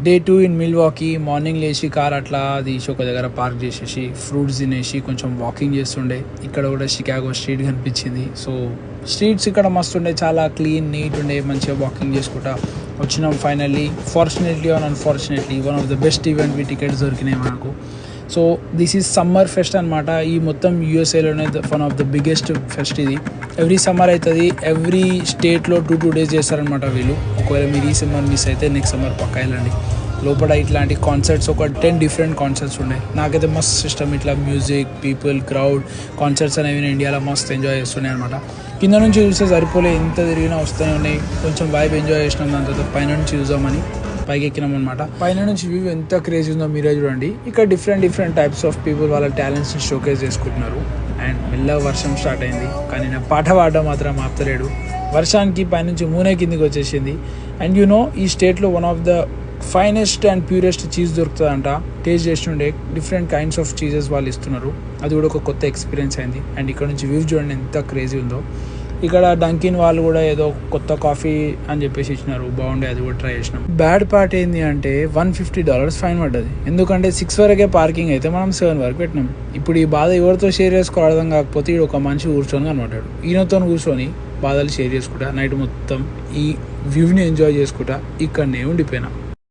Day 2 in Milwaukee. Morning లేచి car అట్లా తీసి ఒక దగ్గర పార్క్ చేసేసి ఫ్రూట్స్ తినేసి కొంచెం వాకింగ్ చేస్తుండే. ఇక్కడ కూడా షికాగో స్ట్రీట్ కనిపించింది. సో స్ట్రీట్స్ ఇక్కడ మస్తు ఉండే, చాలా క్లీన్ నీట్ ఉండే, మంచిగా వాకింగ్ చేసుకుంటా వచ్చినాం finally. Fortunately or unfortunately one of the best ఈవెంట్వి టికెట్స్ దొరికినాయి మనకు. So this is summer fest అనమాట. ఈ మొత్తం యూఎస్ఏలోనే one of the biggest fest ఇది. ఎవ్రీ సమ్మర్ అవుతుంది. ఎవ్రీ స్టేట్లో 2 days చేస్తారనమాట వీళ్ళు. ఒకవేళ మీరు ఈ సమ్మర్ మిస్ అయితే నెక్స్ట్ సమ్మర్ పక్కా వెళ్ళండి. లోపల ఇట్లాంటి కాన్సర్ట్స్ ఒక 10 different కాన్సర్ట్స్ ఉన్నాయి. నాకైతే మస్త్ సిస్టమ్, ఇట్లా మ్యూజిక్, పీపుల్, క్రౌడ్ కాన్సర్ట్స్ అనేవి నేను ఇండియాలో మస్త్ ఎంజాయ్ చేస్తున్నాయి అనమాట. కింద నుంచి చూస్తే సరిపోలే, ఎంత తిరిగినా వస్తూనే ఉన్నాయి. కొంచెం వైబ్ ఎంజాయ్ చేసినాం. దాని తర్వాత పైన నుంచి చూద్దామని పైకి ఎక్కినాం అనమాట. పైన నుంచి వ్యూ ఎంత క్రేజీ ఉందో మీరే చూడండి. ఇక్కడ డిఫరెంట్ టైప్స్ ఆఫ్ పీపుల్ వాళ్ళ టాలెంట్స్ని షోకేస్ చేసుకుంటున్నారు. అండ్ మెల్లగా వర్షం స్టార్ట్ అయింది, కానీ నా పాట పాడడం మాత్రం ఆపుతలేడు. వర్షానికి పైనుంచి మూనే కిందికి వచ్చేసింది. అండ్ ఈ స్టేట్లో one of the finest and purest cheese దొరుకుతుందంట. టేస్ట్ చేస్తుండే డిఫరెంట్ కైండ్స్ ఆఫ్ చీజెస్ వాళ్ళు ఇస్తున్నారు. అది కూడా ఒక కొత్త ఎక్స్పీరియన్స్ అయింది. అండ్ ఇక్కడ నుంచి వ్యూ చూడండి ఎంత క్రేజీ ఉందో. ఇక్కడ డంకిన్ వాళ్ళు కూడా ఏదో కొత్త కాఫీ అని చెప్పేసి ఇచ్చినారు, బాగుండే, అది కూడా ట్రై చేసినాం. బ్యాడ్ పార్ట్ ఏంది అంటే $150 ఫైన్ పడ్డది. ఎందుకంటే 6 వరకే పార్కింగ్ అయితే మనం 7 వరకు పెట్టినాం. ఇప్పుడు ఈ బాధ ఎవరితో షేర్ చేసుకోవడం అర్థం కాకపోతే ఈడు ఒక మనిషి కూర్చొని కనబడ్డాడు. ఈయనతో కూర్చొని బాధలు షేర్ చేసుకుంటా నైట్ మొత్తం ఈ వ్యూని ఎంజాయ్ చేసుకుంటా ఇక్కడనే ఉండిపోయినా.